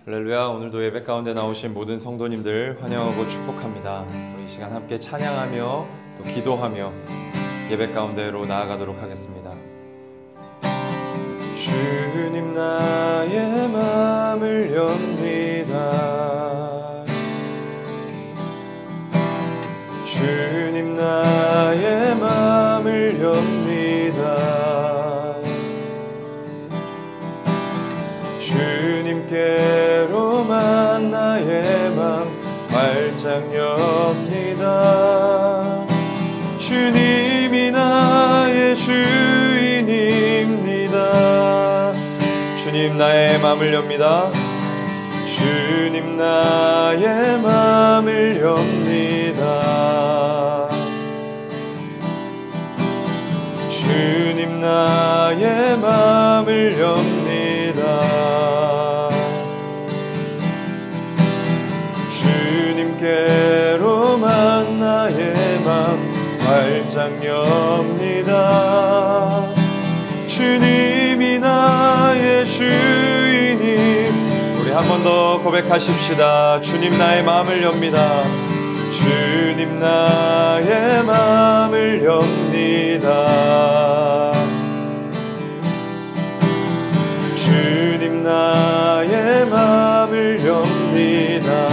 할렐루야. 오늘도 예배 가운데 나오신 모든 성도님들 환영하고 축복합니다. 우리 이 시간 함께 찬양하며 또 기도하며 예배 가운데로 나아가도록 하겠습니다. 주님 나의 마음을 엽니다. 주님 나의 마음을 엽니다. 주님께로만 나의 맘 활짝 엽니다. 주님이 나의 주인입니다. 주님 나의 맘을 엽니다. 주님 나의 맘을 엽니다. 주님 나의 맘을 엽니다. 주님께로만 나의 맘 활짝 엽니다. 주님이 나의 주인님. 우리 한 번 더 고백하십시다. 주님 나의 마음을 엽니다. 주님 나의 마음을 엽니다. 주님 나의 마음을 엽니다.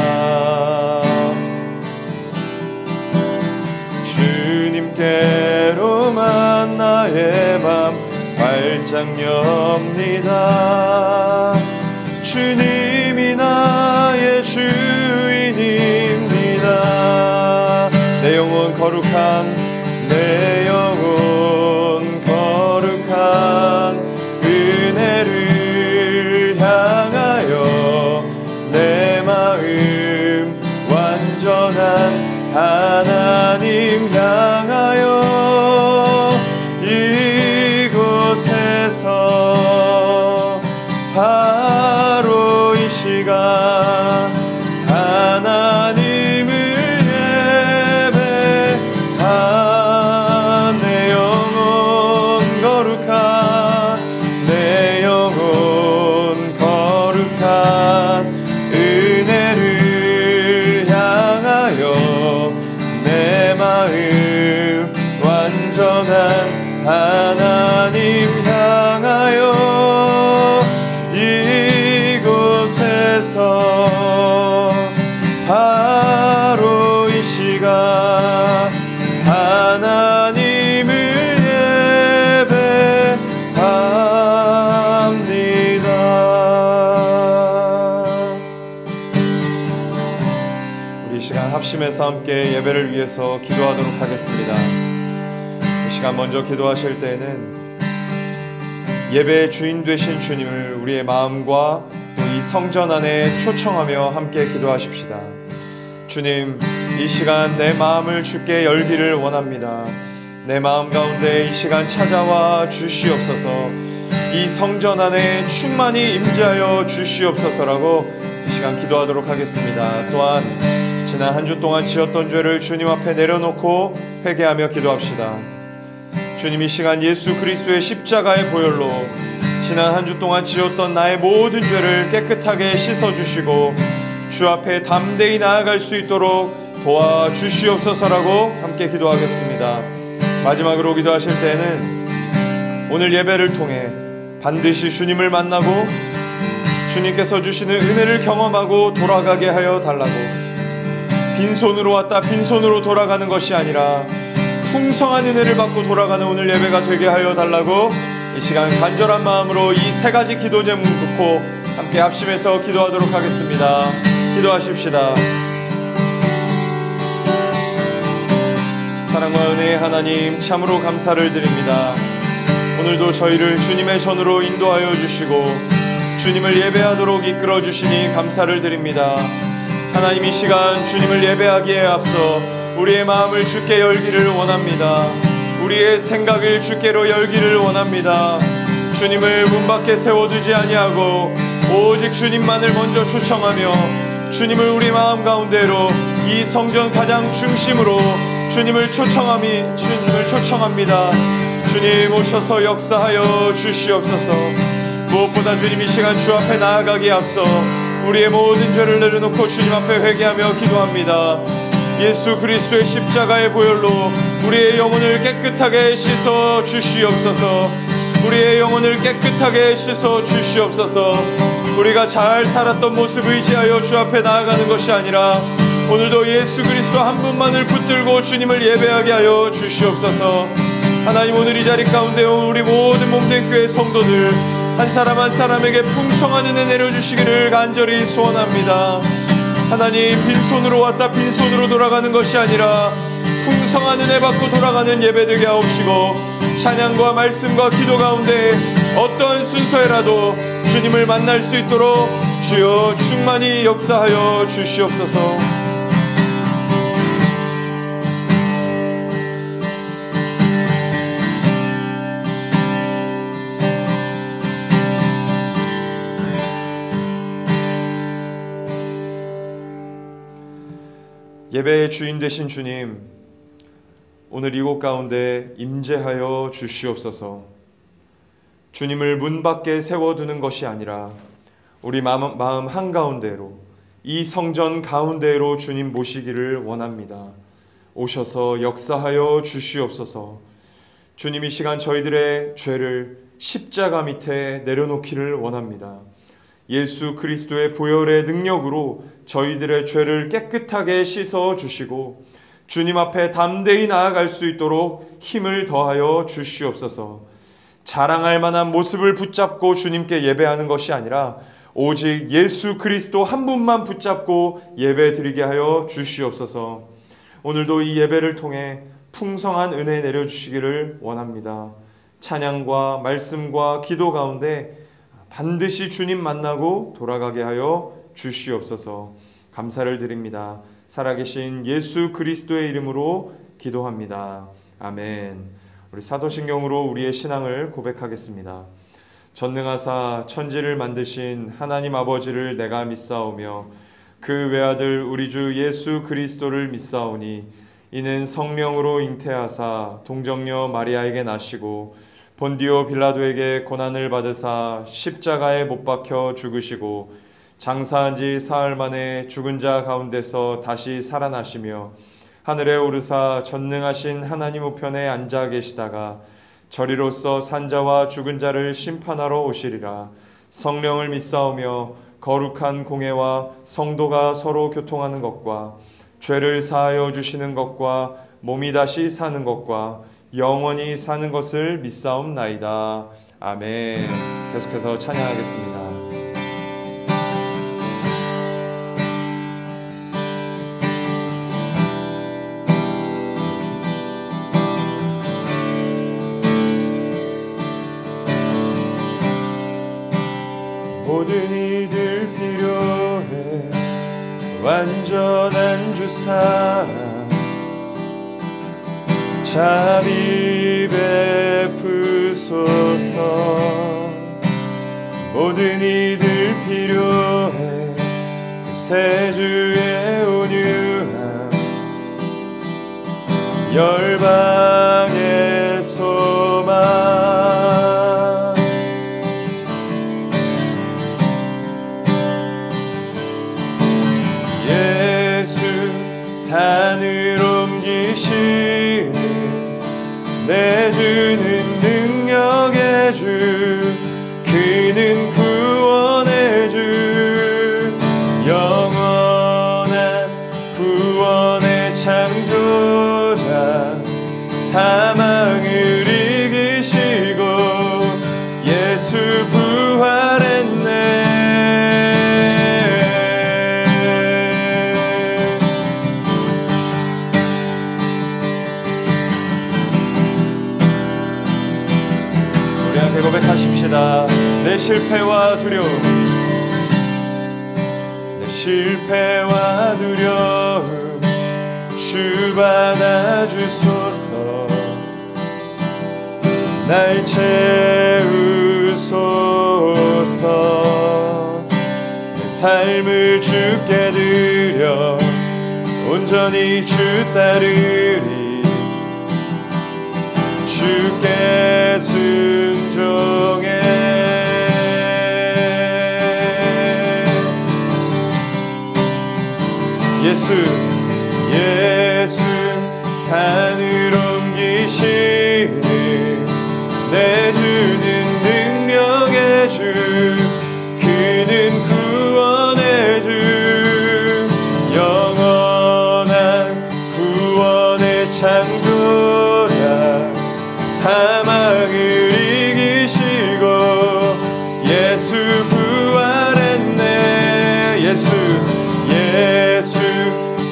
주님께로만 나의 맘 활짝 엽니다. 주님이 나의 주인입니다. 내 영혼 거룩한 내 영혼 거룩한 은혜를 향하여 내 마음 완전한 하나님 향하여 이곳에서 바로 이 시간 하나님을 예배한 내 영혼 거룩한 내 영혼 거룩한 은혜를 향하여 내 마음 완전한 하나님 향하여 이곳에서 바로 이 시간 하나님을 예배합니다. 우리 이 시간 합심해서 함께 예배를 위해서 기도하도록 하겠습니다. 이 시간 먼저 기도하실 때에는 예배의 주인 되신 주님을 우리의 마음과 또 이 성전 안에 초청하며 함께 기도하십시다. 주님, 이 시간 내 마음을 주께 열기를 원합니다. 내 마음 가운데 이 시간 찾아와 주시옵소서. 이 성전 안에 충만히 임재하여 주시옵소서라고 이 시간 기도하도록 하겠습니다. 또한 지난 한 주 동안 지었던 죄를 주님 앞에 내려놓고 회개하며 기도합시다. 주님, 이 시간 예수 그리스도의 십자가의 보혈로 지난 한 주 동안 지었던 나의 모든 죄를 깨끗하게 씻어주시고 주 앞에 담대히 나아갈 수 있도록 도와주시옵소서라고 함께 기도하겠습니다. 마지막으로 기도하실 때는 오늘 예배를 통해 반드시 주님을 만나고 주님께서 주시는 은혜를 경험하고 돌아가게 하여 달라고, 빈손으로 왔다 빈손으로 돌아가는 것이 아니라 풍성한 은혜를 받고 돌아가는 오늘 예배가 되게 하여 달라고 이 시간 간절한 마음으로 이 세 가지 기도 제목 놓고 함께 합심해서 기도하도록 하겠습니다. 기도하십시다. 사랑과 은혜의 하나님, 참으로 감사를 드립니다. 오늘도 저희를 주님의 전으로 인도하여 주시고 주님을 예배하도록 이끌어 주시니 감사를 드립니다. 하나님, 이 시간 주님을 예배하기에 앞서 우리의 마음을 주께 열기를 원합니다. 우리의 생각을 주께로 열기를 원합니다. 주님을 문 밖에 세워두지 아니하고 오직 주님만을 먼저 초청하며 주님을 우리 마음 가운데로 이 성전 가장 중심으로 주님을 초청합니다. 주님 오셔서 역사하여 주시옵소서. 무엇보다 주님 이 시간 주 앞에 나아가기에 앞서 우리의 모든 죄를 내려놓고 주님 앞에 회개하며 기도합니다. 예수 그리스도의 십자가의 보혈로 우리의 영혼을 깨끗하게 씻어 주시옵소서. 우리의 영혼을 깨끗하게 씻어 주시옵소서. 우리가 잘 살았던 모습 의지하여 주 앞에 나아가는 것이 아니라 오늘도 예수 그리스도 한 분만을 붙들고 주님을 예배하게 하여 주시옵소서. 하나님, 오늘 이 자리 가운데 우리 모든 몸된 교회 성도들 한 사람 한 사람에게 풍성한 은혜 내려주시기를 간절히 소원합니다. 하나님, 빈손으로 왔다 빈손으로 돌아가는 것이 아니라 풍성한 은혜 받고 돌아가는 예배 되게 하옵시고, 찬양과 말씀과 기도 가운데 어떠한 순서에라도 주님을 만날 수 있도록 주여 충만히 역사하여 주시옵소서. 예배의 주인 되신 주님, 오늘 이곳 가운데 임재하여 주시옵소서. 주님을 문 밖에 세워두는 것이 아니라 우리 마음 한가운데로, 이 성전 가운데로 주님 모시기를 원합니다. 오셔서 역사하여 주시옵소서. 주님, 이 시간 저희들의 죄를 십자가 밑에 내려놓기를 원합니다. 예수 그리스도의 보혈의 능력으로 저희들의 죄를 깨끗하게 씻어 주시고 주님 앞에 담대히 나아갈 수 있도록 힘을 더하여 주시옵소서. 자랑할 만한 모습을 붙잡고 주님께 예배하는 것이 아니라 오직 예수 그리스도 한 분만 붙잡고 예배 드리게 하여 주시옵소서. 오늘도 이 예배를 통해 풍성한 은혜 내려주시기를 원합니다. 찬양과 말씀과 기도 가운데 반드시 주님 만나고 돌아가게 하여 주시옵소서. 감사를 드립니다. 살아계신 예수 그리스도의 이름으로 기도합니다. 아멘. 우리 사도신경으로 우리의 신앙을 고백하겠습니다. 전능하사 천지를 만드신 하나님 아버지를 내가 믿사오며 그 외아들 우리 주 예수 그리스도를 믿사오니 이는 성령으로 잉태하사 동정녀 마리아에게 나시고 본디오 빌라도에게 고난을 받으사 십자가에 못 박혀 죽으시고 장사한 지 사흘 만에 죽은 자 가운데서 다시 살아나시며 하늘에 오르사 전능하신 하나님 우편에 앉아 계시다가 저리로서 산자와 죽은 자를 심판하러 오시리라. 성령을 믿사오며 거룩한 공회와 성도가 서로 교통하는 것과 죄를 사하여 주시는 것과 몸이 다시 사는 것과 영원히 사는 것을 믿사옵나이다. 아멘. 계속해서 찬양하겠습니다. 모든 이들 필요해 완전한 주사랑 자비 베푸소서. 모든 이들 필요해 구세주의 온유함 열방의 소망. 예수 산을 옮기시니 내주는 능력의 주, 그는 구원의 주, 영원한 구원의 창조자, 사망을 이기시고 예수 부활했네. 고백하십시다. 내 실패와 두려움, 내 실패와 두려움 주 받아주소서. 날 채우소서. 내 삶을 주께 드려 온전히 주 따르리. 주께 순종해. 예수 산을 옮기시는 내주는 능력의 주, 그는 구원의 주, 영원한 구원의 창조자, 사망을 이기시고 예수 부활했네. 예수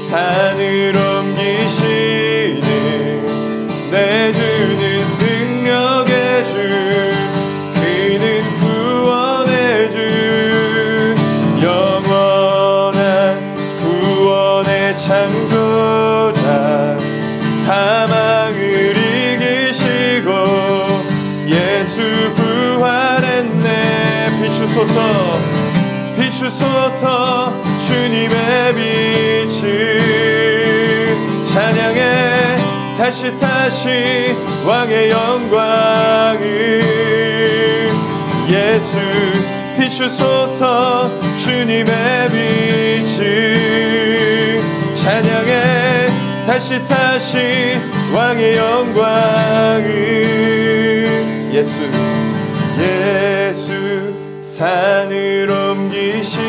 산을 옮기시는 내주는 능력의 주, 그는 구원의 주, 영원한 구원의 창조자, 사망을 이기시고 예수 부활했네. 비추소서 주님의 빛을, 찬양해 다시 사신 왕의 영광을. 예수 비추소서 주님의 빛을, 찬양해 다시 사신 왕의 영광을. 예수 산을 옮기시는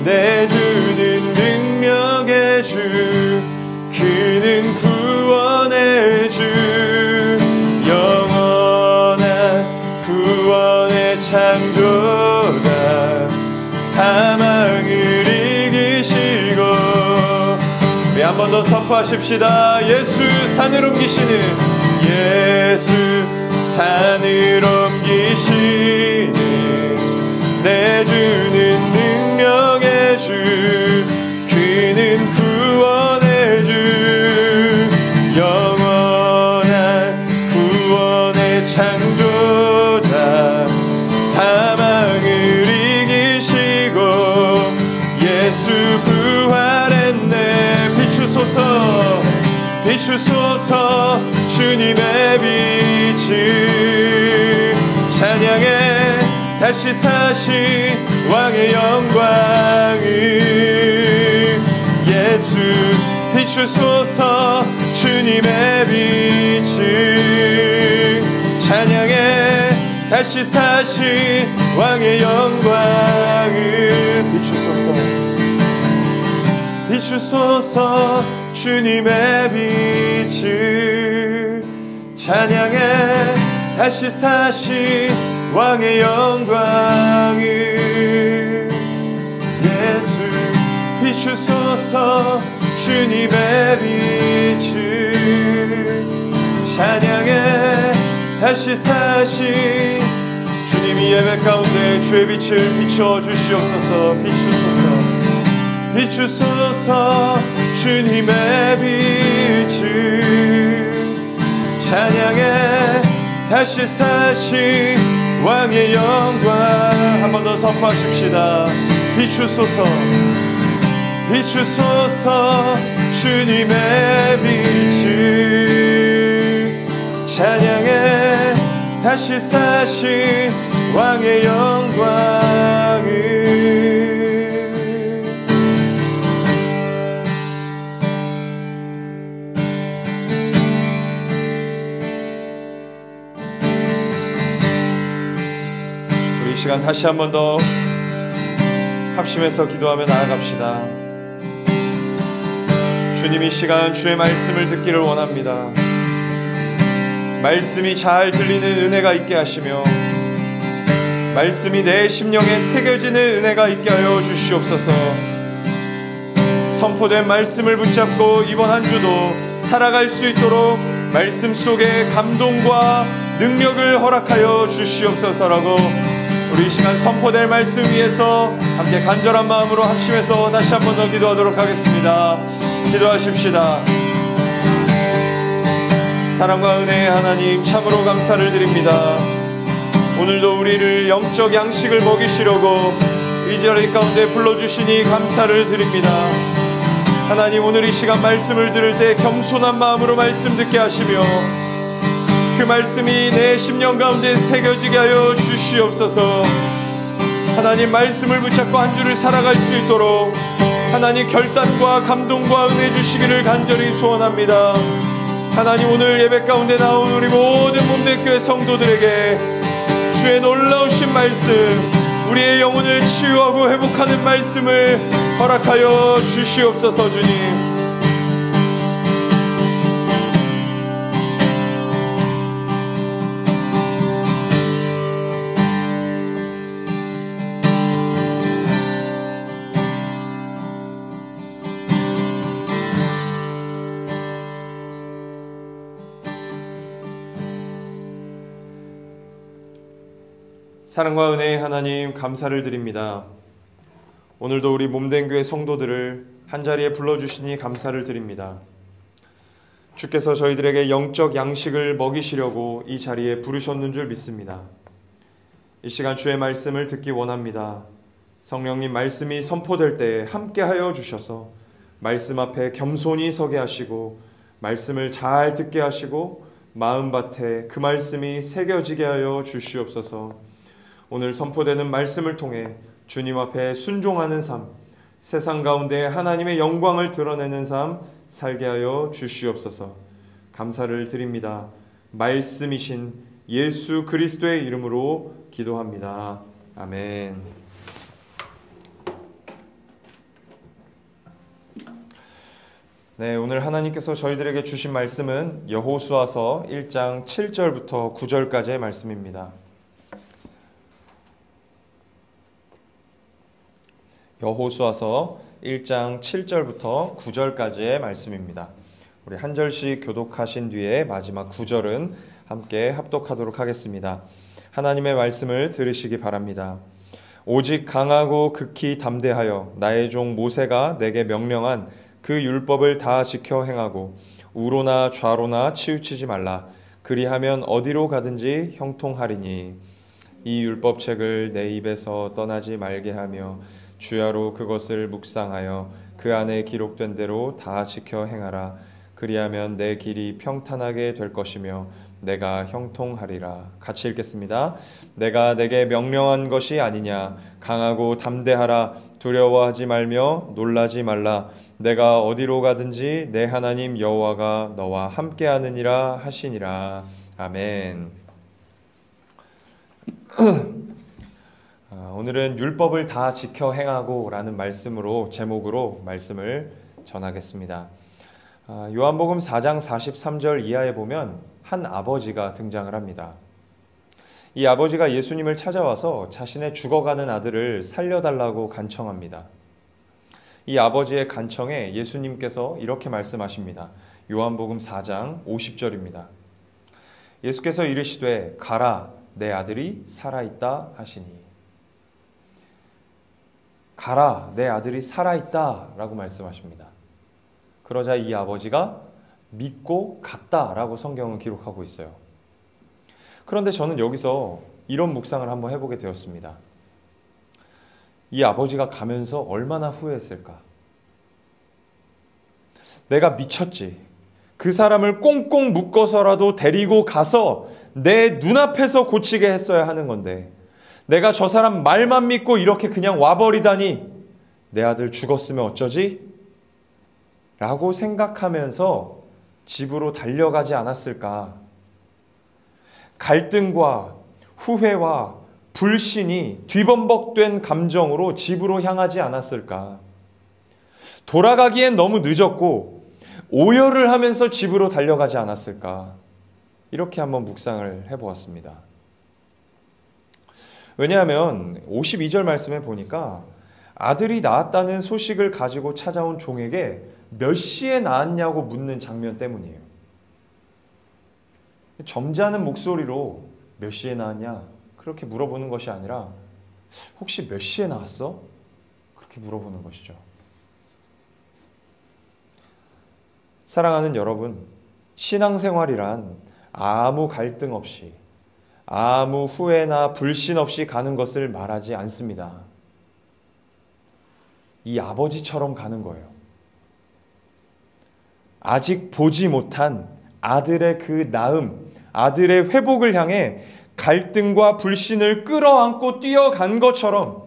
내주는 능력의 주, 그는 구원의 주, 영원한 구원의 창조자, 사망을 이기시고. 우리 한 번 더 선포하십시다. 예수 산을 옮기시는, 예수 산을 옮기시는 내주는 능력의 주, 그는 구원의 주, 영원한 구원의 창조자, 사망을 이기시고 예수 부활했네. 비추소서 주님의 빛을, 찬양해 다시 사신 왕의 영광을. 예수 비추소서 주님의 빛을, 찬양해 다시 사신 왕의 영광을. 비추소서 주님의 빛을, 찬양해 다시 사신 왕의 영광을. 예수 비추소서 주님의 빛을, 찬양해 다시 사신. 주님이 예배 가운데 주의 빛을 비춰주시옵소서. 비추소서 주님의 빛을, 찬양해 다시 사신 왕의 영광. 한 번 더 선포하십시다. 비추소서 주님의 빛을, 찬양해 다시 사신 왕의 영광을. 이 시간 다시 한 번 더 합심해서 기도하며 나아갑시다. 주님, 이 시간 주의 말씀을 듣기를 원합니다. 말씀이 잘 들리는 은혜가 있게 하시며 말씀이 내 심령에 새겨지는 은혜가 있게 하여 주시옵소서. 선포된 말씀을 붙잡고 이번 한 주도 살아갈 수 있도록 말씀 속에 감동과 능력을 허락하여 주시옵소서라고 우리 이 시간 선포될 말씀 위에서 함께 간절한 마음으로 합심해서 다시 한 번 더 기도하도록 하겠습니다. 기도하십시다. 사랑과 은혜의 하나님, 참으로 감사를 드립니다. 오늘도 우리를 영적 양식을 먹이시려고 이 자리 가운데 불러주시니 감사를 드립니다. 하나님, 오늘 이 시간 말씀을 들을 때 겸손한 마음으로 말씀 듣게 하시며 그 말씀이 내 심령 가운데 새겨지게 하여 주시옵소서. 하나님, 말씀을 붙잡고 한 주를 살아갈 수 있도록 하나님 결단과 감동과 은혜 주시기를 간절히 소원합니다. 하나님, 오늘 예배 가운데 나온 우리 모든 몸대교회 성도들에게 주의 놀라우신 말씀, 우리의 영혼을 치유하고 회복하는 말씀을 허락하여 주시옵소서. 주님, 사랑과 은혜의 하나님, 감사를 드립니다. 오늘도 우리 몸된 교회 성도들을 한자리에 불러주시니 감사를 드립니다. 주께서 저희들에게 영적 양식을 먹이시려고 이 자리에 부르셨는 줄 믿습니다. 이 시간 주의 말씀을 듣기 원합니다. 성령님, 말씀이 선포될 때에 함께하여 주셔서 말씀 앞에 겸손히 서게 하시고 말씀을 잘 듣게 하시고 마음밭에 그 말씀이 새겨지게 하여 주시옵소서. 오늘 선포되는 말씀을 통해 주님 앞에 순종하는 삶, 세상 가운데 하나님의 영광을 드러내는 삶 살게 하여 주시옵소서. 감사를 드립니다. 말씀이신 예수 그리스도의 이름으로 기도합니다. 아멘. 네, 오늘 하나님께서 저희들에게 주신 말씀은 여호수아서 1장 7절부터 9절까지의 말씀입니다. 여호수아서 1장 7절부터 9절까지의 말씀입니다. 우리 한 절씩 교독하신 뒤에 마지막 9절은 함께 합독하도록 하겠습니다. 하나님의 말씀을 들으시기 바랍니다. 오직 강하고 극히 담대하여 나의 종 모세가 내게 명령한 그 율법을 다 지켜 행하고 우로나 좌로나 치우치지 말라. 그리하면 어디로 가든지 형통하리니 이 율법책을 내 입에서 떠나지 말게 하며 주야로 그것을 묵상하여 그 안에 기록된 대로 다 지켜 행하라. 그리하면 내 길이 평탄하게 될 것이며 내가 형통하리라. 같이 읽겠습니다. 내가 내게 명령한 것이 아니냐. 강하고 담대하라. 두려워하지 말며 놀라지 말라. 내가 어디로 가든지 내 하나님 여호와가 너와 함께하느니라 하시니라. 아멘. 오늘은 율법을 다 지켜 행하고 라는 말씀으로 제목으로 말씀을 전하겠습니다. 요한복음 4장 43절 이하에 보면 한 아버지가 등장을 합니다. 이 아버지가 예수님을 찾아와서 자신의 죽어가는 아들을 살려달라고 간청합니다. 이 아버지의 간청에 예수님께서 이렇게 말씀하십니다. 요한복음 4장 50절입니다. 예수께서 이르시되 가라, 내 아들이 살아있다 하시니. 가라, 내 아들이 살아있다 라고 말씀하십니다. 그러자 이 아버지가 믿고 갔다 라고 성경은 기록하고 있어요. 그런데 저는 여기서 이런 묵상을 한번 해보게 되었습니다. 이 아버지가 가면서 얼마나 후회했을까? 내가 미쳤지. 그 사람을 꽁꽁 묶어서라도 데리고 가서 내 눈앞에서 고치게 했어야 하는 건데 내가 저 사람 말만 믿고 이렇게 그냥 와버리다니 내 아들 죽었으면 어쩌지? 라고 생각하면서 집으로 달려가지 않았을까? 갈등과 후회와 불신이 뒤범벅된 감정으로 집으로 향하지 않았을까? 돌아가기엔 너무 늦었고 오열을 하면서 집으로 달려가지 않았을까? 이렇게 한번 묵상을 해보았습니다. 왜냐하면 52절 말씀에 보니까 아들이 낳았다는 소식을 가지고 찾아온 종에게 몇 시에 낳았냐고 묻는 장면 때문이에요. 점잖은 목소리로 몇 시에 낳았냐? 그렇게 물어보는 것이 아니라 혹시 몇 시에 낳았어? 그렇게 물어보는 것이죠. 사랑하는 여러분, 신앙생활이란 아무 갈등 없이 아무 후회나 불신 없이 가는 것을 말하지 않습니다. 이 아버지처럼 가는 거예요. 아직 보지 못한 아들의 그 나음, 아들의 회복을 향해 갈등과 불신을 끌어안고 뛰어간 것처럼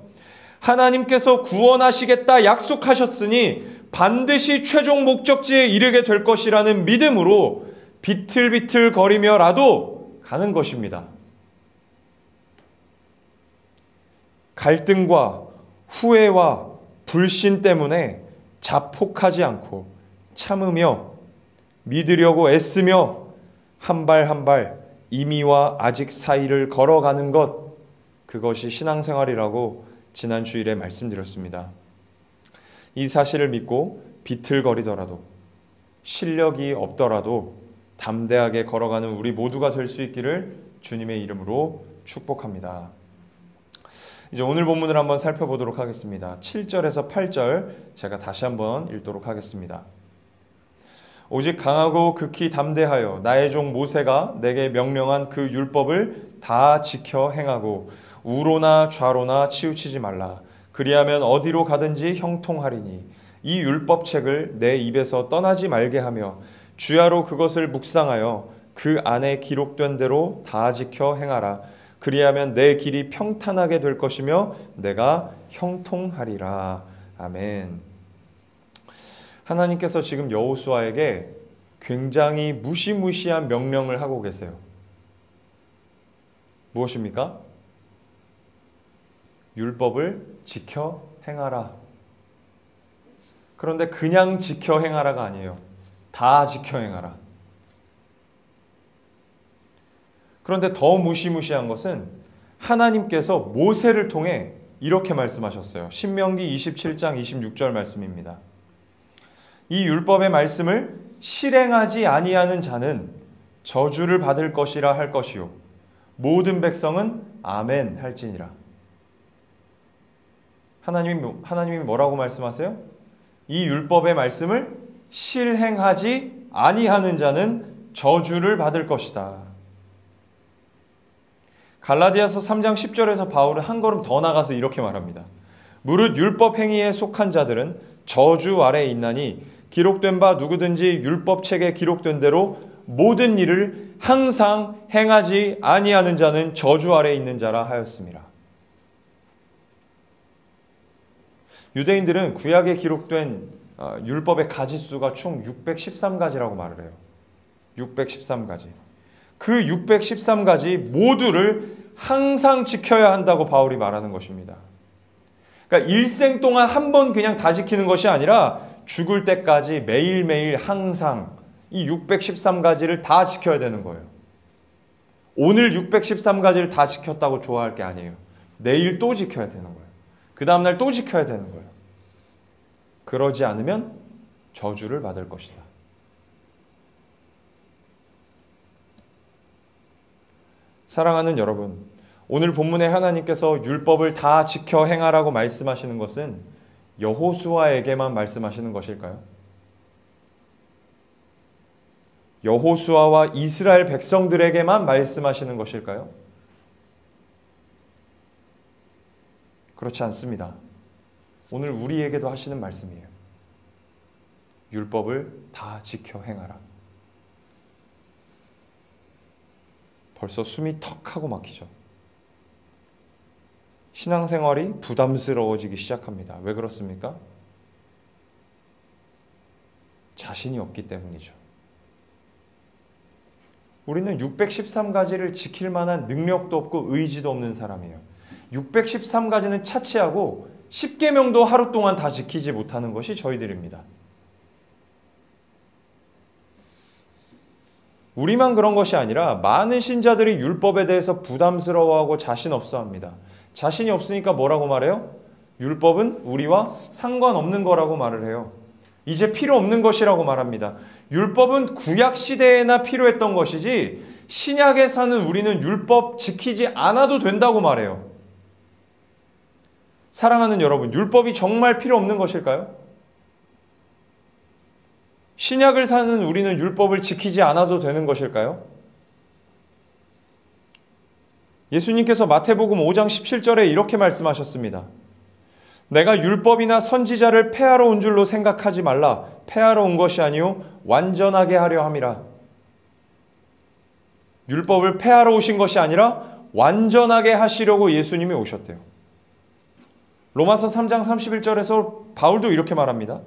하나님께서 구원하시겠다 약속하셨으니 반드시 최종 목적지에 이르게 될 것이라는 믿음으로 비틀비틀거리며라도 가는 것입니다. 갈등과 후회와 불신 때문에 자폭하지 않고 참으며 믿으려고 애쓰며 한 발 한 발 이미와 아직 사이를 걸어가는 것, 그것이 신앙생활이라고 지난 주일에 말씀드렸습니다. 이 사실을 믿고 비틀거리더라도 실력이 없더라도 담대하게 걸어가는 우리 모두가 될 수 있기를 주님의 이름으로 축복합니다. 이제 오늘 본문을 한번 살펴보도록 하겠습니다. 7절에서 8절 제가 다시 한번 읽도록 하겠습니다. 오직 강하고 극히 담대하여 나의 종 모세가 내게 명령한 그 율법을 다 지켜 행하고 우로나 좌로나 치우치지 말라. 그리하면 어디로 가든지 형통하리니 이 율법책을 내 입에서 떠나지 말게 하며 주야로 그것을 묵상하여 그 안에 기록된 대로 다 지켜 행하라. 그리하면 내 길이 평탄하게 될 것이며 내가 형통하리라. 아멘. 하나님께서 지금 여호수아에게 굉장히 무시무시한 명령을 하고 계세요. 무엇입니까? 율법을 지켜 행하라. 그런데 그냥 지켜 행하라가 아니에요. 다 지켜 행하라. 그런데 더 무시무시한 것은 하나님께서 모세를 통해 이렇게 말씀하셨어요. 신명기 27장 26절 말씀입니다. 이 율법의 말씀을 실행하지 아니하는 자는 저주를 받을 것이라 할 것이요 모든 백성은 아멘 할지니라. 하나님이 뭐라고 말씀하세요? 이 율법의 말씀을 실행하지 아니하는 자는 저주를 받을 것이다. 갈라디아서 3장 10절에서 바울은 한 걸음 더 나가서 이렇게 말합니다. 무릇 율법 행위에 속한 자들은 저주 아래에 있나니 기록된 바 누구든지 율법책에 기록된 대로 모든 일을 항상 행하지 아니하는 자는 저주 아래에 있는 자라 하였습니다. 유대인들은 구약에 기록된 율법의 가지수가 총 613가지라고 말을 해요. 613가지. 그 613가지 모두를 항상 지켜야 한다고 바울이 말하는 것입니다. 그러니까 일생 동안 한 번 그냥 다 지키는 것이 아니라 죽을 때까지 매일매일 항상 이 613가지를 다 지켜야 되는 거예요. 오늘 613가지를 다 지켰다고 좋아할 게 아니에요. 내일 또 지켜야 되는 거예요. 그 다음날 또 지켜야 되는 거예요. 그러지 않으면 저주를 받을 것이다. 사랑하는 여러분, 오늘 본문에 하나님께서 율법을 다 지켜 행하라고 말씀하시는 것은 여호수아에게만 말씀하시는 것일까요? 여호수아와 이스라엘 백성들에게만 말씀하시는 것일까요? 그렇지 않습니다. 오늘 우리에게도 하시는 말씀이에요. 율법을 다 지켜 행하라. 벌써 숨이 턱 하고 막히죠. 신앙생활이 부담스러워지기 시작합니다. 왜 그렇습니까? 자신이 없기 때문이죠. 우리는 613가지를 지킬 만한 능력도 없고 의지도 없는 사람이에요. 613가지는 차치하고 10계명도 하루 동안 다 지키지 못하는 것이 저희들입니다. 우리만 그런 것이 아니라 많은 신자들이 율법에 대해서 부담스러워하고 자신 없어 합니다. 자신이 없으니까 뭐라고 말해요? 율법은 우리와 상관없는 거라고 말을 해요. 이제 필요 없는 것이라고 말합니다. 율법은 구약 시대에나 필요했던 것이지 신약에 사는 우리는 율법 지키지 않아도 된다고 말해요. 사랑하는 여러분, 율법이 정말 필요 없는 것일까요? 신약을 사는 우리는 율법을 지키지 않아도 되는 것일까요? 예수님께서 마태복음 5장 17절에 이렇게 말씀하셨습니다. 내가 율법이나 선지자를 폐하러 온 줄로 생각하지 말라. 폐하러 온 것이 아니요 완전하게 하려 함이라. 율법을 폐하러 오신 것이 아니라 완전하게 하시려고 예수님이 오셨대요. 로마서 3장 31절에서 바울도 이렇게 말합니다.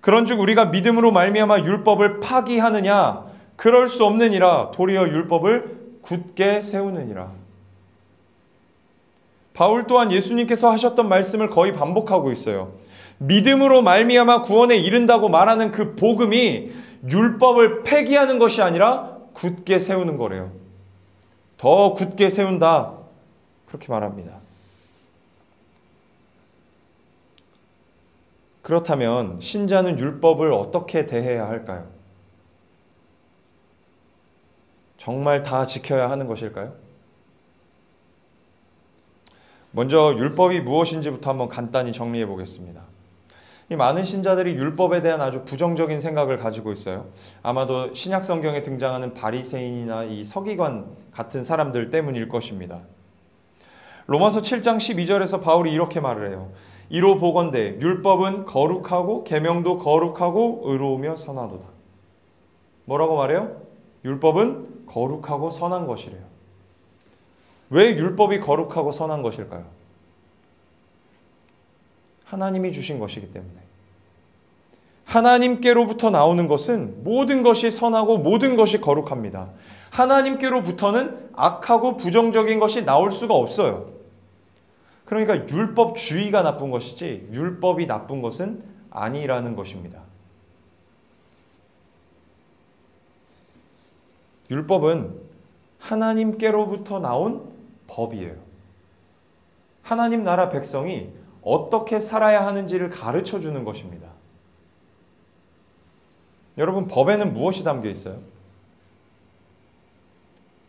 그런즉 우리가 믿음으로 말미암아 율법을 파기하느냐? 그럴 수 없느니라. 도리어 율법을 굳게 세우느니라. 바울 또한 예수님께서 하셨던 말씀을 거의 반복하고 있어요. 믿음으로 말미암아 구원에 이른다고 말하는 그 복음이 율법을 폐기하는 것이 아니라 굳게 세우는 거래요. 더 굳게 세운다. 그렇게 말합니다. 그렇다면 신자는 율법을 어떻게 대해야 할까요? 정말 다 지켜야 하는 것일까요? 먼저 율법이 무엇인지부터 한번 간단히 정리해 보겠습니다. 이 많은 신자들이 율법에 대한 아주 부정적인 생각을 가지고 있어요. 아마도 신약 성경에 등장하는 바리새인이나 이 서기관 같은 사람들 때문일 것입니다. 로마서 7장 12절에서 바울이 이렇게 말을 해요. 이로 보건대 율법은 거룩하고 계명도 거룩하고 의로우며 선하도다. 뭐라고 말해요? 율법은 거룩하고 선한 것이래요. 왜 율법이 거룩하고 선한 것일까요? 하나님이 주신 것이기 때문에. 하나님께로부터 나오는 것은 모든 것이 선하고 모든 것이 거룩합니다. 하나님께로부터는 악하고 부정적인 것이 나올 수가 없어요. 그러니까 율법주의가 나쁜 것이지 율법이 나쁜 것은 아니라는 것입니다. 율법은 하나님께로부터 나온 법이에요. 하나님 나라 백성이 어떻게 살아야 하는지를 가르쳐 주는 것입니다. 여러분, 법에는 무엇이 담겨 있어요?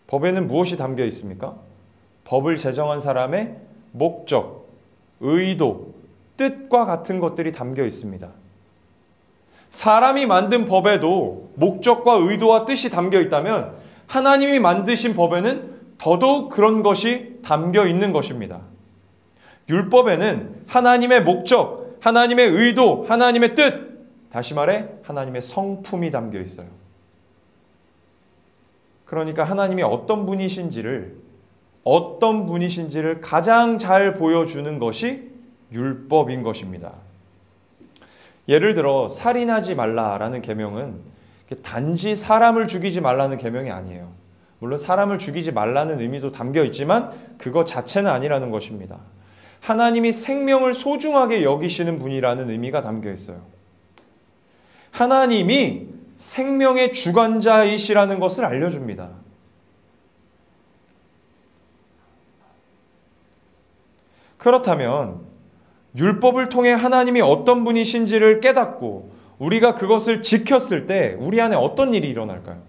법에는 무엇이 담겨 있습니까? 법을 제정한 사람의 목적, 의도, 뜻과 같은 것들이 담겨 있습니다. 사람이 만든 법에도 목적과 의도와 뜻이 담겨 있다면 하나님이 만드신 법에는 더더욱 그런 것이 담겨 있는 것입니다. 율법에는 하나님의 목적, 하나님의 의도, 하나님의 뜻, 다시 말해 하나님의 성품이 담겨 있어요. 그러니까 하나님이 어떤 분이신지를 가장 잘 보여주는 것이 율법인 것입니다. 예를 들어 살인하지 말라라는 계명은 단지 사람을 죽이지 말라는 계명이 아니에요. 물론 사람을 죽이지 말라는 의미도 담겨 있지만 그거 자체는 아니라는 것입니다. 하나님이 생명을 소중하게 여기시는 분이라는 의미가 담겨 있어요. 하나님이 생명의 주관자이시라는 것을 알려줍니다. 그렇다면 율법을 통해 하나님이 어떤 분이신지를 깨닫고 우리가 그것을 지켰을 때 우리 안에 어떤 일이 일어날까요?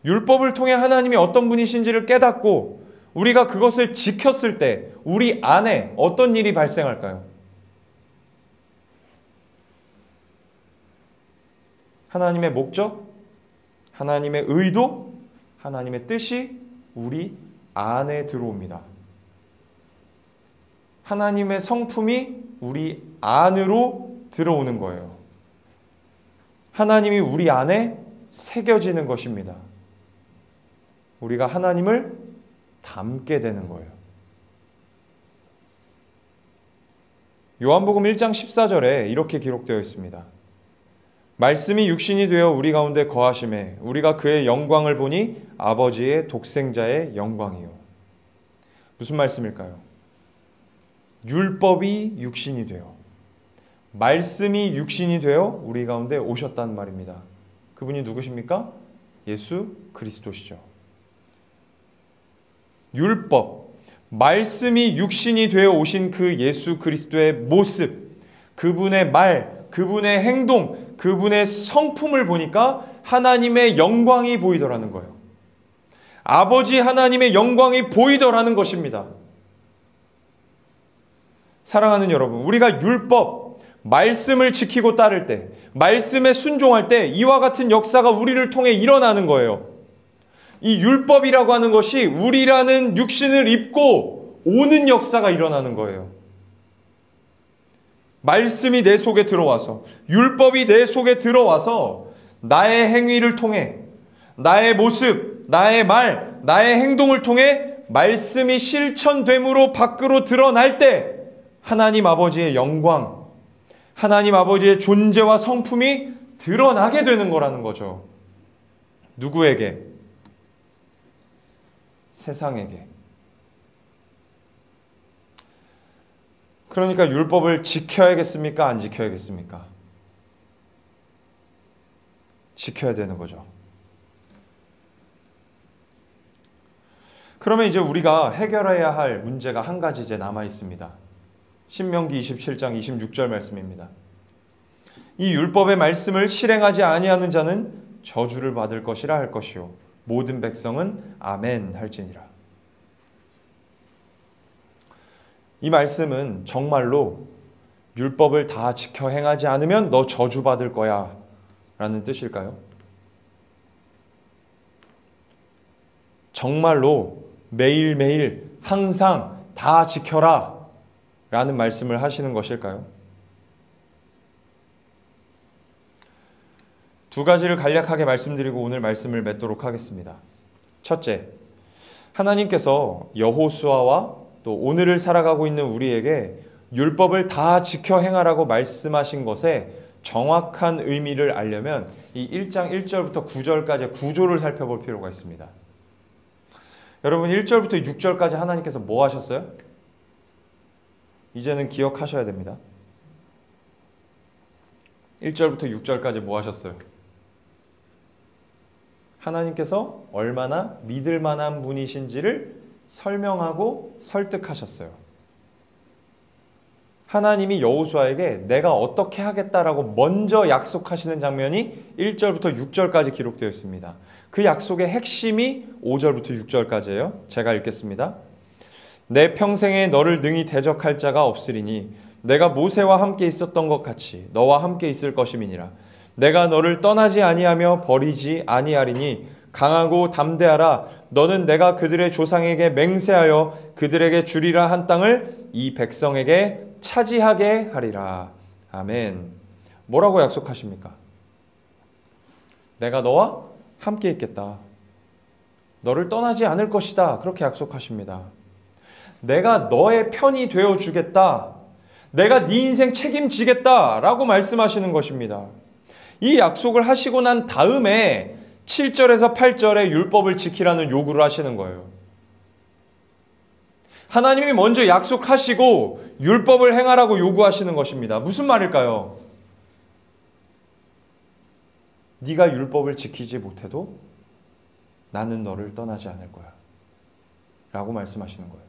율법을 통해 하나님이 어떤 분이신지를 깨닫고 우리가 그것을 지켰을 때 우리 안에 어떤 일이 발생할까요? 하나님의 목적, 하나님의 의도, 하나님의 뜻이 우리 안에 들어옵니다. 하나님의 성품이 우리 안으로 들어오는 거예요. 하나님이 우리 안에 새겨지는 것입니다. 우리가 하나님을 닮게 되는 거예요. 요한복음 1장 14절에 이렇게 기록되어 있습니다. 말씀이 육신이 되어 우리 가운데 거하심에 우리가 그의 영광을 보니 아버지의 독생자의 영광이요. 무슨 말씀일까요? 율법이 육신이 되어 말씀이 육신이 되어 우리 가운데 오셨다는 말입니다. 그분이 누구십니까? 예수 그리스도시죠. 율법, 말씀이 육신이 되어 오신 그 예수 그리스도의 모습, 그분의 말, 그분의 행동, 그분의 성품을 보니까 하나님의 영광이 보이더라는 거예요. 아버지 하나님의 영광이 보이더라는 것입니다. 사랑하는 여러분, 우리가 율법, 말씀을 지키고 따를 때, 말씀에 순종할 때 이와 같은 역사가 우리를 통해 일어나는 거예요. 이 율법이라고 하는 것이 우리라는 육신을 입고 오는 역사가 일어나는 거예요. 말씀이 내 속에 들어와서, 율법이 내 속에 들어와서 나의 행위를 통해, 나의 모습, 나의 말, 나의 행동을 통해 말씀이 실천됨으로 밖으로 드러날 때 하나님 아버지의 영광, 하나님 아버지의 존재와 성품이 드러나게 되는 거라는 거죠. 누구에게? 세상에게. 그러니까 율법을 지켜야겠습니까? 안 지켜야겠습니까? 지켜야 되는 거죠. 그러면 이제 우리가 해결해야 할 문제가 한 가지 이제 남아 있습니다. 신명기 27장 26절 말씀입니다. 이 율법의 말씀을 실행하지 아니하는 자는 저주를 받을 것이라 할 것이요 모든 백성은 아멘 할지니라. 이 말씀은 정말로 율법을 다 지켜 행하지 않으면 너 저주받을 거야 라는 뜻일까요? 정말로 매일매일 항상 다 지켜라 라는 말씀을 하시는 것일까요? 두 가지를 간략하게 말씀드리고 오늘 말씀을 맺도록 하겠습니다. 첫째, 하나님께서 여호수아와 또 오늘을 살아가고 있는 우리에게 율법을 다 지켜 행하라고 말씀하신 것에 정확한 의미를 알려면 이 1장 1절부터 9절까지의 구조를 살펴볼 필요가 있습니다. 여러분 1절부터 6절까지 하나님께서 뭐 하셨어요? 이제는 기억하셔야 됩니다. 1절부터 6절까지 뭐 하셨어요? 하나님께서 얼마나 믿을 만한 분이신지를 설명하고 설득하셨어요. 하나님이 여호수아에게 내가 어떻게 하겠다라고 먼저 약속하시는 장면이 1절부터 6절까지 기록되어 있습니다. 그 약속의 핵심이 5절부터 6절까지예요. 제가 읽겠습니다. 내 평생에 너를 능히 대적할 자가 없으리니 내가 모세와 함께 있었던 것 같이 너와 함께 있을 것임이니라. 내가 너를 떠나지 아니하며 버리지 아니하리니 강하고 담대하라. 너는 내가 그들의 조상에게 맹세하여 그들에게 주리라 한 땅을 이 백성에게 차지하게 하리라. 아멘. 뭐라고 약속하십니까? 내가 너와 함께 있겠다. 너를 떠나지 않을 것이다. 그렇게 약속하십니다. 내가 너의 편이 되어주겠다. 내가 네 인생 책임지겠다. 라고 말씀하시는 것입니다. 이 약속을 하시고 난 다음에 7절에서 8절에 율법을 지키라는 요구를 하시는 거예요. 하나님이 먼저 약속하시고 율법을 행하라고 요구하시는 것입니다. 무슨 말일까요? 네가 율법을 지키지 못해도 나는 너를 떠나지 않을 거야. 라고 말씀하시는 거예요.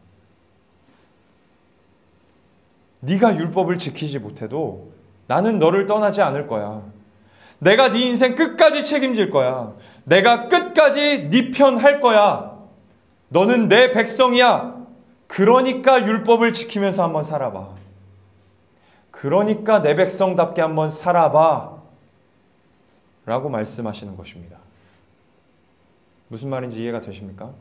네가 율법을 지키지 못해도 나는 너를 떠나지 않을 거야. 내가 네 인생 끝까지 책임질 거야. 내가 끝까지 네 편 할 거야. 너는 내 백성이야. 그러니까 율법을 지키면서 한번 살아봐. 그러니까 내 백성답게 한번 살아봐. 라고 말씀하시는 것입니다. 무슨 말인지 이해가 되십니까?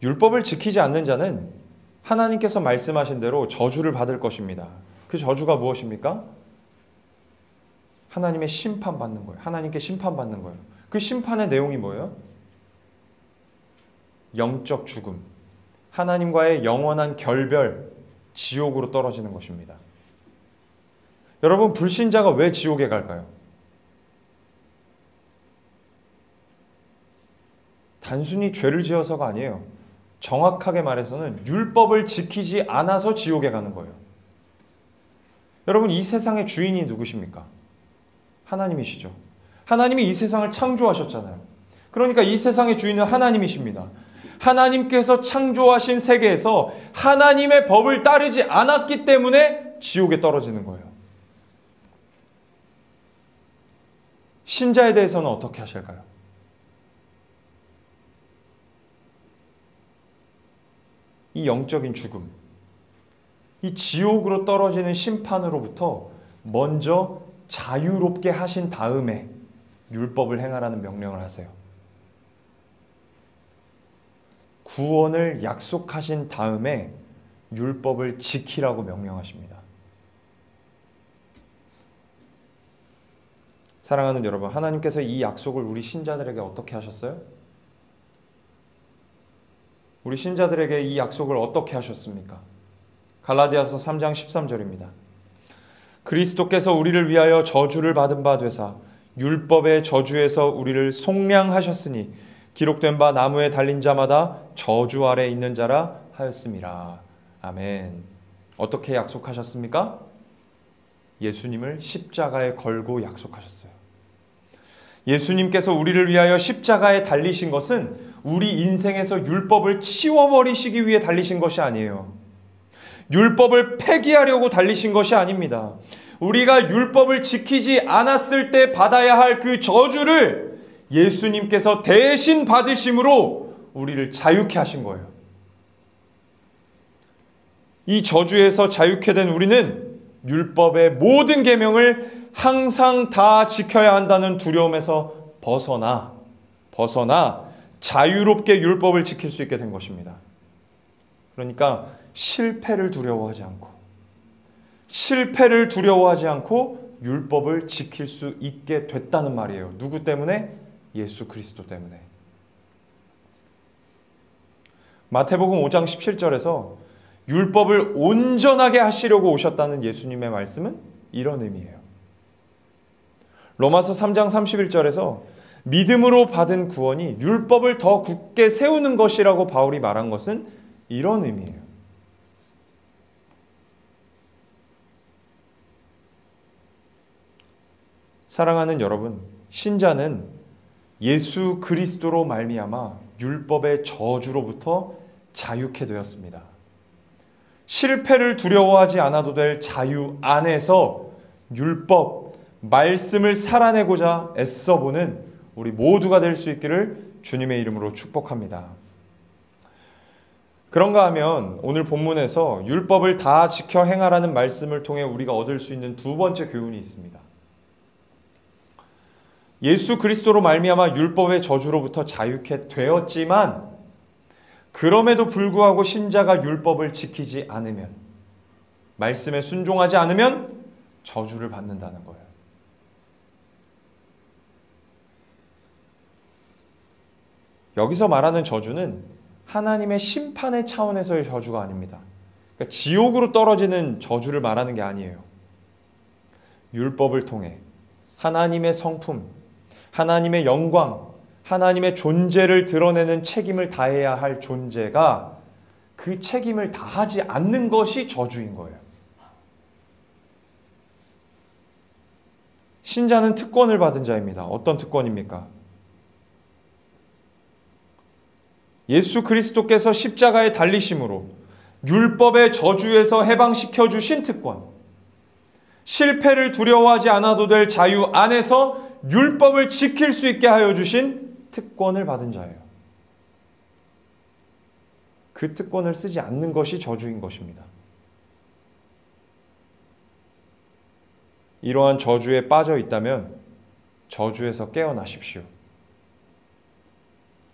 율법을 지키지 않는 자는 하나님께서 말씀하신 대로 저주를 받을 것입니다. 그 저주가 무엇입니까? 하나님의 심판받는 거예요. 하나님께 심판받는 거예요. 그 심판의 내용이 뭐예요? 영적 죽음, 하나님과의 영원한 결별, 지옥으로 떨어지는 것입니다. 여러분, 불신자가 왜 지옥에 갈까요? 단순히 죄를 지어서가 아니에요. 정확하게 말해서는 율법을 지키지 않아서 지옥에 가는 거예요. 여러분, 이 세상의 주인이 누구십니까? 하나님이시죠. 하나님이 이 세상을 창조하셨잖아요. 그러니까 이 세상의 주인은 하나님이십니다. 하나님께서 창조하신 세계에서 하나님의 법을 따르지 않았기 때문에 지옥에 떨어지는 거예요. 신자에 대해서는 어떻게 하실까요? 이 영적인 죽음, 이 지옥으로 떨어지는 심판으로부터 먼저 자유롭게 하신 다음에 율법을 행하라는 명령을 하세요. 구원을 약속하신 다음에 율법을 지키라고 명령하십니다. 사랑하는 여러분, 하나님께서 이 약속을 우리 신자들에게 어떻게 하셨어요? 우리 신자들에게 이 약속을 어떻게 하셨습니까? 갈라디아서 3장 13절입니다. 그리스도께서 우리를 위하여 저주를 받은 바 되사 율법의 저주에서 우리를 속량하셨으니 기록된 바 나무에 달린 자마다 저주 아래 있는 자라 하였음이라. 아멘. 어떻게 약속하셨습니까? 예수님을 십자가에 걸고 약속하셨어요. 예수님께서 우리를 위하여 십자가에 달리신 것은 우리 인생에서 율법을 치워버리시기 위해 달리신 것이 아니에요. 율법을 폐기하려고 달리신 것이 아닙니다. 우리가 율법을 지키지 않았을 때 받아야 할 그 저주를 예수님께서 대신 받으심으로 우리를 자유케 하신 거예요. 이 저주에서 자유케 된 우리는 율법의 모든 계명을 항상 다 지켜야 한다는 두려움에서 벗어나 자유롭게 율법을 지킬 수 있게 된 것입니다. 그러니까 실패를 두려워하지 않고 율법을 지킬 수 있게 됐다는 말이에요. 누구 때문에? 예수 그리스도 때문에. 마태복음 5장 17절에서 율법을 온전하게 하시려고 오셨다는 예수님의 말씀은 이런 의미예요. 로마서 3장 31절에서 믿음으로 받은 구원이 율법을 더 굳게 세우는 것이라고 바울이 말한 것은 이런 의미예요. 사랑하는 여러분, 신자는 예수 그리스도로 말미암아 율법의 저주로부터 자유케 되었습니다. 실패를 두려워하지 않아도 될 자유 안에서 율법, 말씀을 살아내고자 애써보는 우리 모두가 될 수 있기를 주님의 이름으로 축복합니다. 그런가 하면 오늘 본문에서 율법을 다 지켜 행하라는 말씀을 통해 우리가 얻을 수 있는 두 번째 교훈이 있습니다. 예수 그리스도로 말미암아 율법의 저주로부터 자유케 되었지만 그럼에도 불구하고 신자가 율법을 지키지 않으면, 말씀에 순종하지 않으면 저주를 받는다는 거예요. 여기서 말하는 저주는 하나님의 심판의 차원에서의 저주가 아닙니다. 그러니까 지옥으로 떨어지는 저주를 말하는 게 아니에요. 율법을 통해 하나님의 성품, 하나님의 영광, 하나님의 존재를 드러내는 책임을 다해야 할 존재가 그 책임을 다하지 않는 것이 저주인 거예요. 신자는 특권을 받은 자입니다. 어떤 특권입니까? 예수 그리스도께서 십자가에 달리심으로 율법의 저주에서 해방시켜 주신 특권, 실패를 두려워하지 않아도 될 자유 안에서 율법을 지킬 수 있게 하여 주신 특권을 받은 자예요. 그 특권을 쓰지 않는 것이 저주인 것입니다. 이러한 저주에 빠져 있다면 저주에서 깨어나십시오.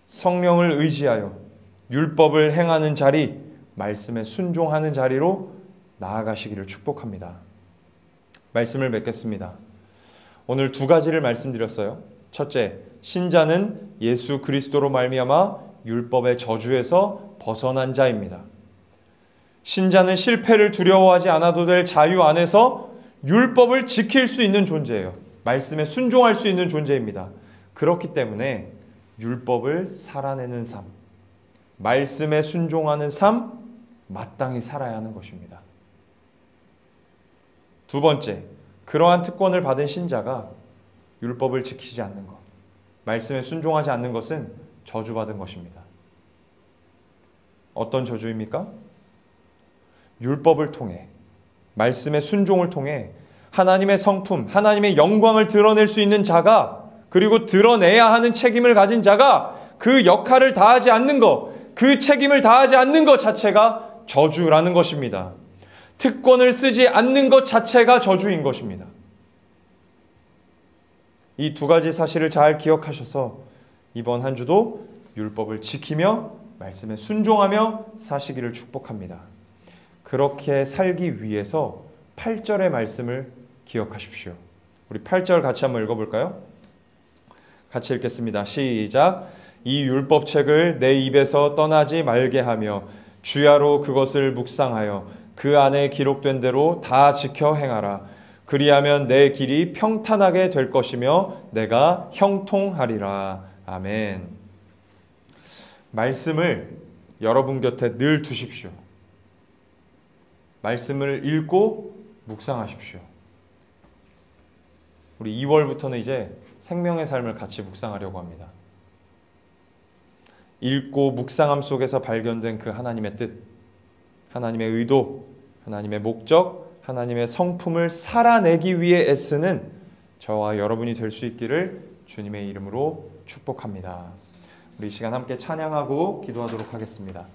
성령을 의지하여 율법을 행하는 자리, 말씀에 순종하는 자리로 나아가시기를 축복합니다. 말씀을 맺겠습니다. 오늘 두 가지를 말씀드렸어요. 첫째, 신자는 예수 그리스도로 말미암아 율법의 저주에서 벗어난 자입니다. 신자는 실패를 두려워하지 않아도 될 자유 안에서 율법을 지킬 수 있는 존재예요. 말씀에 순종할 수 있는 존재입니다. 그렇기 때문에 율법을 살아내는 삶, 말씀에 순종하는 삶, 마땅히 살아야 하는 것입니다. 두 번째, 그러한 특권을 받은 신자가 율법을 지키지 않는 것, 말씀에 순종하지 않는 것은 저주받은 것입니다. 어떤 저주입니까? 율법을 통해, 말씀의 순종을 통해 하나님의 성품, 하나님의 영광을 드러낼 수 있는 자가, 그리고 드러내야 하는 책임을 가진 자가 그 역할을 다하지 않는 것, 그 책임을 다하지 않는 것 자체가 저주라는 것입니다. 특권을 쓰지 않는 것 자체가 저주인 것입니다. 이 두 가지 사실을 잘 기억하셔서 이번 한 주도 율법을 지키며 말씀에 순종하며 사시기를 축복합니다. 그렇게 살기 위해서 8절의 말씀을 기억하십시오. 우리 8절 같이 한번 읽어볼까요? 같이 읽겠습니다. 시작. 이 율법책을 내 입에서 떠나지 말게 하며 주야로 그것을 묵상하여 그 안에 기록된 대로 다 지켜 행하라. 그리하면 내 길이 평탄하게 될 것이며 내가 형통하리라. 아멘. 말씀을 여러분 곁에 늘 두십시오. 말씀을 읽고 묵상하십시오. 우리 2월부터는 이제 생명의 삶을 같이 묵상하려고 합니다. 읽고 묵상함 속에서 발견된 그 하나님의 뜻, 하나님의 의도, 하나님의 목적, 하나님의 성품을 살아내기 위해 애쓰는 저와 여러분이 될 수 있기를 주님의 이름으로 축복합니다. 우리 이 시간 함께 찬양하고 기도하도록 하겠습니다.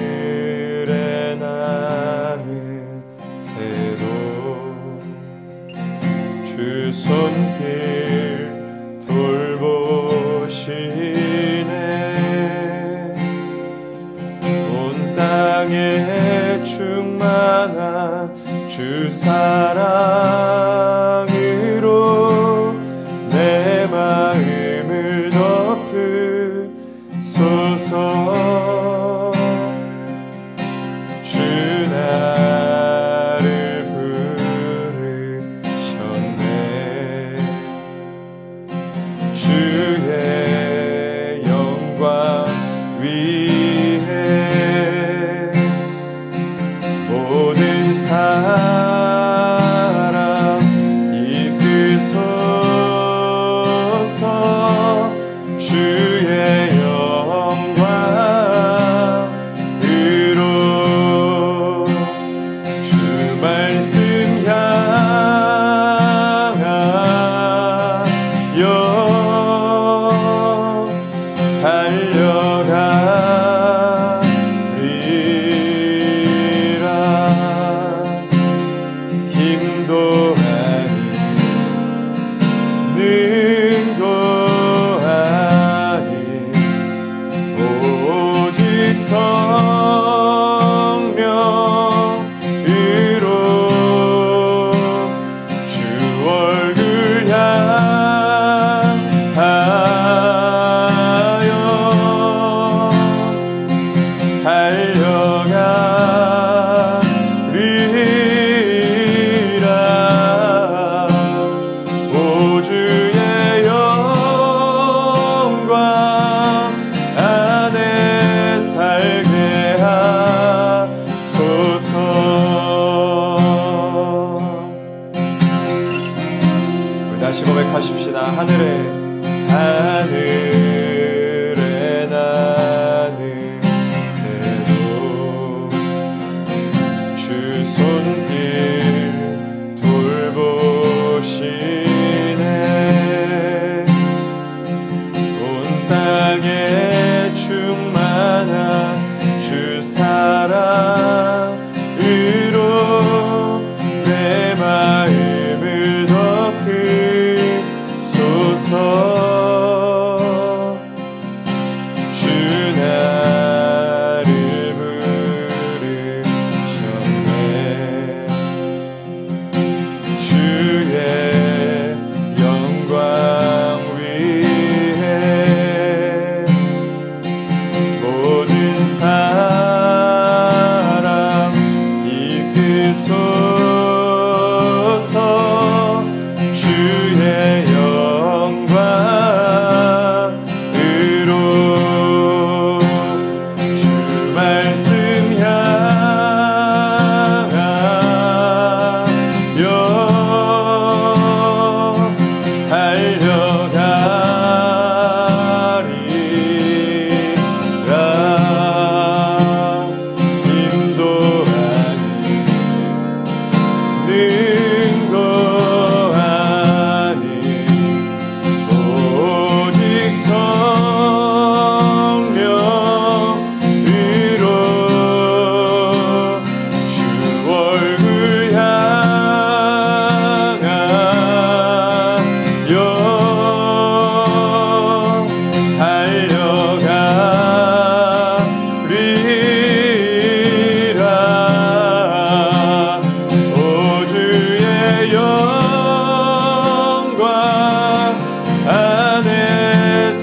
하늘에 나는 새로 주 손길 돌보시네. 온 땅에 충만한 주 사랑으로 내 마음을 덮으소서. 주 나를 부르셨네. 주의 영광 위에 모든 사람 이끄소서. 주의 영광으로 주 말씀 향하여 달려가리라. 힘도 아닌 능도 아닌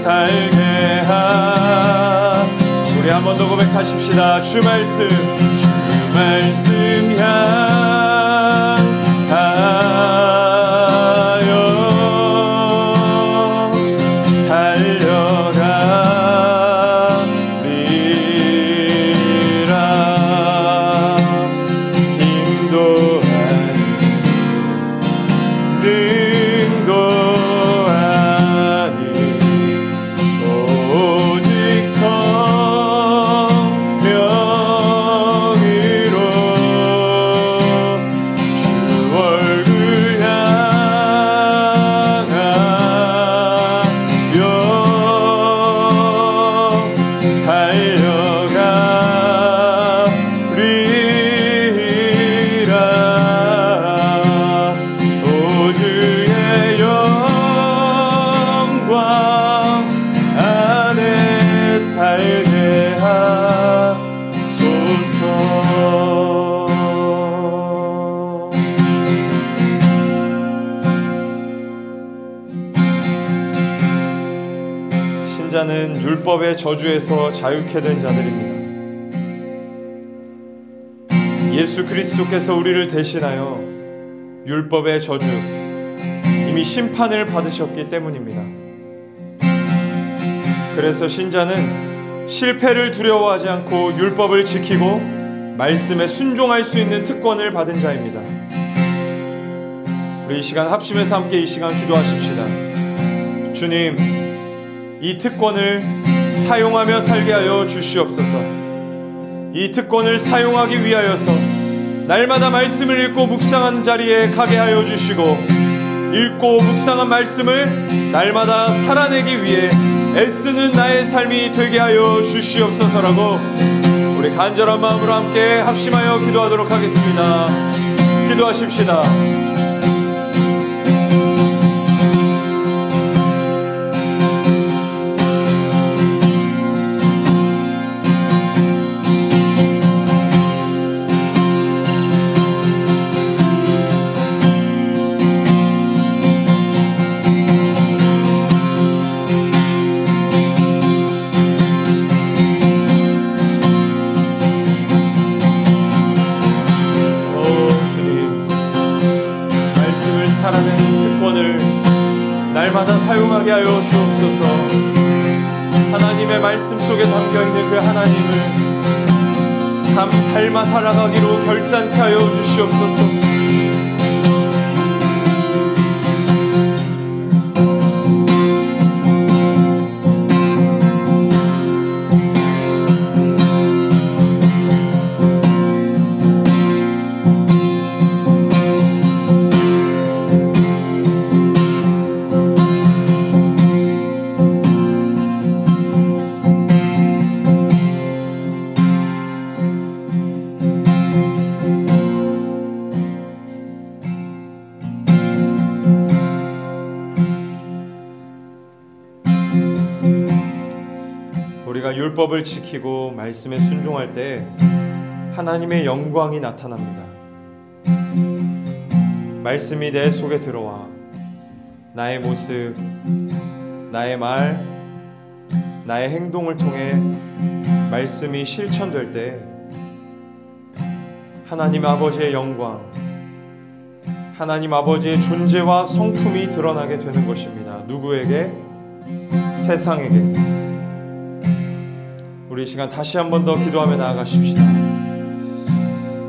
살게 우리 한 번 더 고백하십시다. 주 말씀 향하여 달려가리라. 힘도 능도 아닌 오직 성령으로 주 얼굴 향하여 달려가리라. 살게 하소서. 신자는 율법의 저주에서 자유케 된 자들입니다. 예수 그리스도께서 우리를 대신하여 율법의 저주, 이미 심판을 받으셨기 때문입니다. 그래서 신자는 실패를 두려워하지 않고 율법을 지키고 말씀에 순종할 수 있는 특권을 받은 자입니다. 우리 이 시간 합심해서 함께 이 시간 기도하십시다. 주님, 이 특권을 사용하며 살게 하여 주시옵소서. 이 특권을 사용하기 위하여서 날마다 말씀을 읽고 묵상하는 자리에 가게 하여 주시고, 읽고 묵상한 말씀을 날마다 살아내기 위해 애쓰는 나의 삶이 되게 하여 주시옵소서라고 우리 간절한 마음으로 함께 합심하여 기도하도록 하겠습니다. 기도하십시다. 날마다 사용하게 하여 주옵소서. 하나님의 말씀 속에 담겨있는 그 하나님을 닮아 살아가기로 결단케 하여 주시옵소서. 우리가 율법을 지키고 말씀에 순종할 때 하나님의 영광이 나타납니다. 말씀이 내 속에 들어와 나의 모습, 나의 말, 나의 행동을 통해 말씀이 실천될 때 하나님 아버지의 영광, 하나님 아버지의 존재와 성품이 드러나게 되는 것입니다. 누구에게? 세상에게. 우리 이 시간 다시 한 번 더 기도하며 나아가십시다.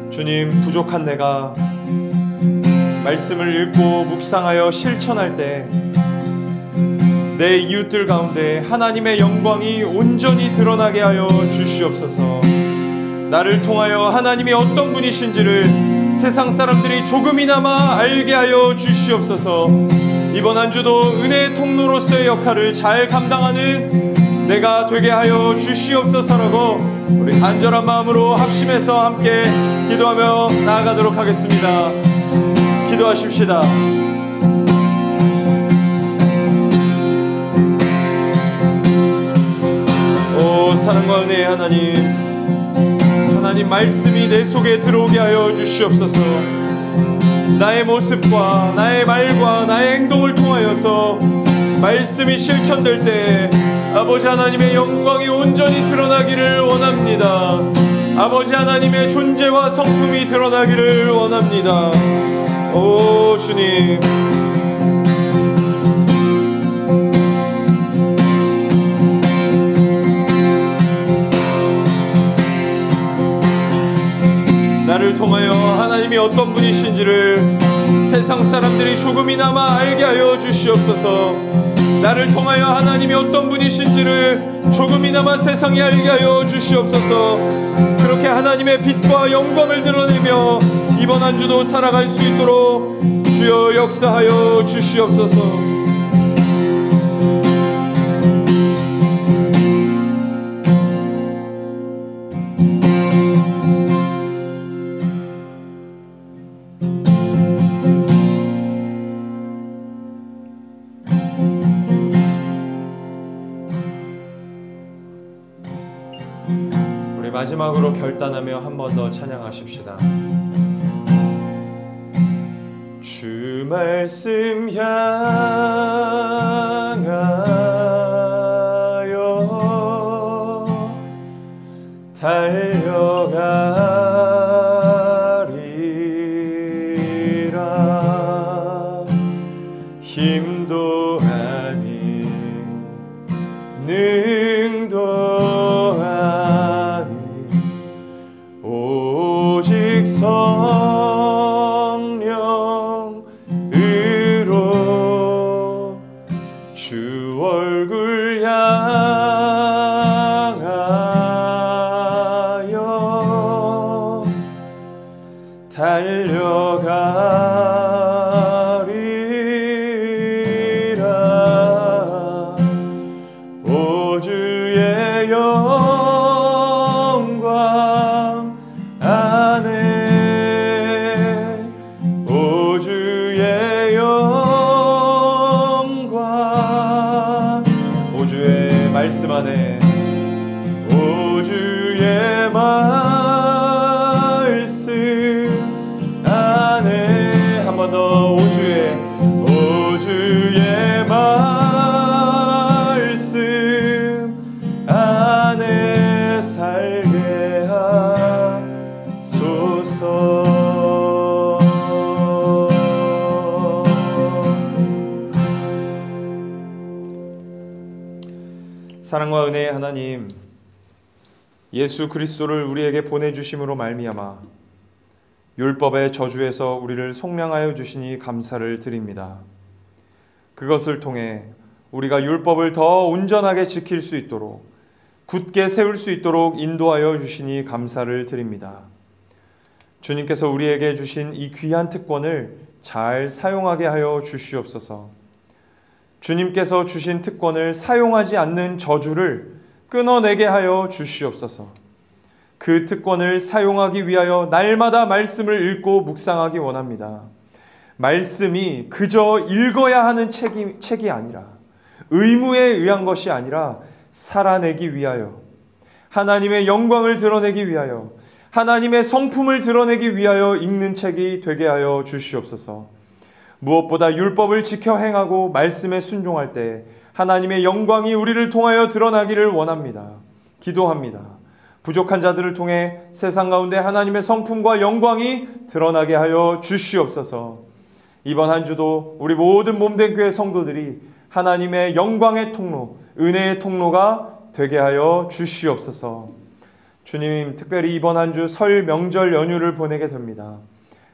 주님, 부족한 내가 말씀을 읽고 묵상하여 실천할 때 내 이웃들 가운데 하나님의 영광이 온전히 드러나게 하여 주시옵소서. 나를 통하여 하나님이 어떤 분이신지를 세상 사람들이 조금이나마 알게 하여 주시옵소서. 이번 한 주도 은혜의 통로로서의 역할을 잘 감당하는 내가 되게 하여 주시옵소서라고 우리 간절한 마음으로 합심해서 함께 기도하며 나아가도록 하겠습니다. 기도하십시다. 오 사랑과 은혜의 하나님 말씀이 내 속에 들어오게 하여 주시옵소서. 나의 모습과 나의 말과 나의 행동을 통하여서 말씀이 실천될 때 아버지 하나님의 영광이 온전히 드러나기를 원합니다. 아버지 하나님의 존재와 성품이 드러나기를 원합니다. 오 주님, 나를 통하여 하나님이 어떤 분이신지를 세상 사람들이 조금이나마 알게 하여 주시옵소서. 나를 통하여 하나님이 어떤 분이신지를 조금이나마 세상이 알게 하여 주시옵소서. 그렇게 하나님의 빛과 영광을 드러내며 이번 한 주도 살아갈 수 있도록 주여 역사하여 주시옵소서. 마지막으로 결단하며 한 번 더 찬양하십시다. 주 말씀 향하여 달려가리라. 힘도 아닌 능도 아닌 오직 성령으로 주 얼굴 향하여 달려가리라. 오 주의 영광 안에, 오 주의 영광, 오 주의 말씀 안에, 오 주의 말씀 안에, 한 번 더 오 주의 말씀 안에 살게 하소서. 사랑과 은혜의 하나님, 예수 그리스도를 우리에게 보내주심으로 말미암아 율법의 저주에서 우리를 속량하여 주시니 감사를 드립니다. 그것을 통해 우리가 율법을 더 온전하게 지킬 수 있도록, 굳게 세울 수 있도록 인도하여 주시니 감사를 드립니다. 주님께서 우리에게 주신 이 귀한 특권을 잘 사용하게 하여 주시옵소서. 주님께서 주신 특권을 사용하지 않는 저주를 끊어내게 하여 주시옵소서. 그 특권을 사용하기 위하여 날마다 말씀을 읽고 묵상하기 원합니다. 말씀이 그저 읽어야 하는 책이 아니라, 의무에 의한 것이 아니라 살아내기 위하여, 하나님의 영광을 드러내기 위하여, 하나님의 성품을 드러내기 위하여 읽는 책이 되게 하여 주시옵소서. 무엇보다 율법을 지켜 행하고 말씀에 순종할 때 하나님의 영광이 우리를 통하여 드러나기를 원합니다. 기도합니다. 부족한 자들을 통해 세상 가운데 하나님의 성품과 영광이 드러나게 하여 주시옵소서. 이번 한 주도 우리 모든 몸된 교회 성도들이 하나님의 영광의 통로, 은혜의 통로가 되게 하여 주시옵소서. 주님, 특별히 이번 한 주 설 명절 연휴를 보내게 됩니다.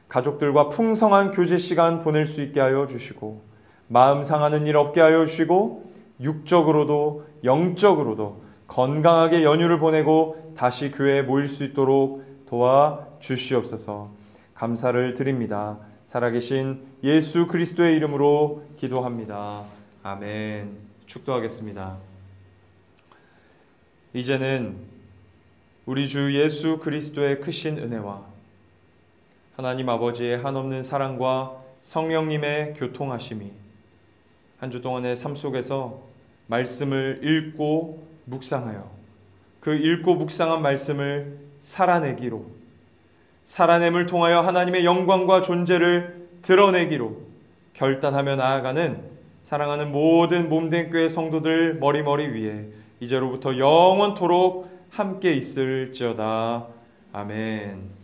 가족들과 풍성한 교제 시간 보낼 수 있게 하여 주시고, 마음 상하는 일 없게 하여 주시고, 육적으로도 영적으로도 건강하게 연휴를 보내고 다시 교회에 모일 수 있도록 도와 주시옵소서. 감사를 드립니다. 살아계신 예수 그리스도의 이름으로 기도합니다. 아멘. 축도하겠습니다. 이제는 우리 주 예수 그리스도의 크신 은혜와 하나님 아버지의 한없는 사랑과 성령님의 교통하심이 한 주 동안의 삶 속에서 말씀을 읽고 묵상하여 그 읽고 묵상한 말씀을 살아내기로, 살아냄을 통하여 하나님의 영광과 존재를 드러내기로 결단하며 나아가는 사랑하는 모든 몸된 교회 성도들 머리머리 위에 이제로부터 영원토록 함께 있을지어다. 아멘.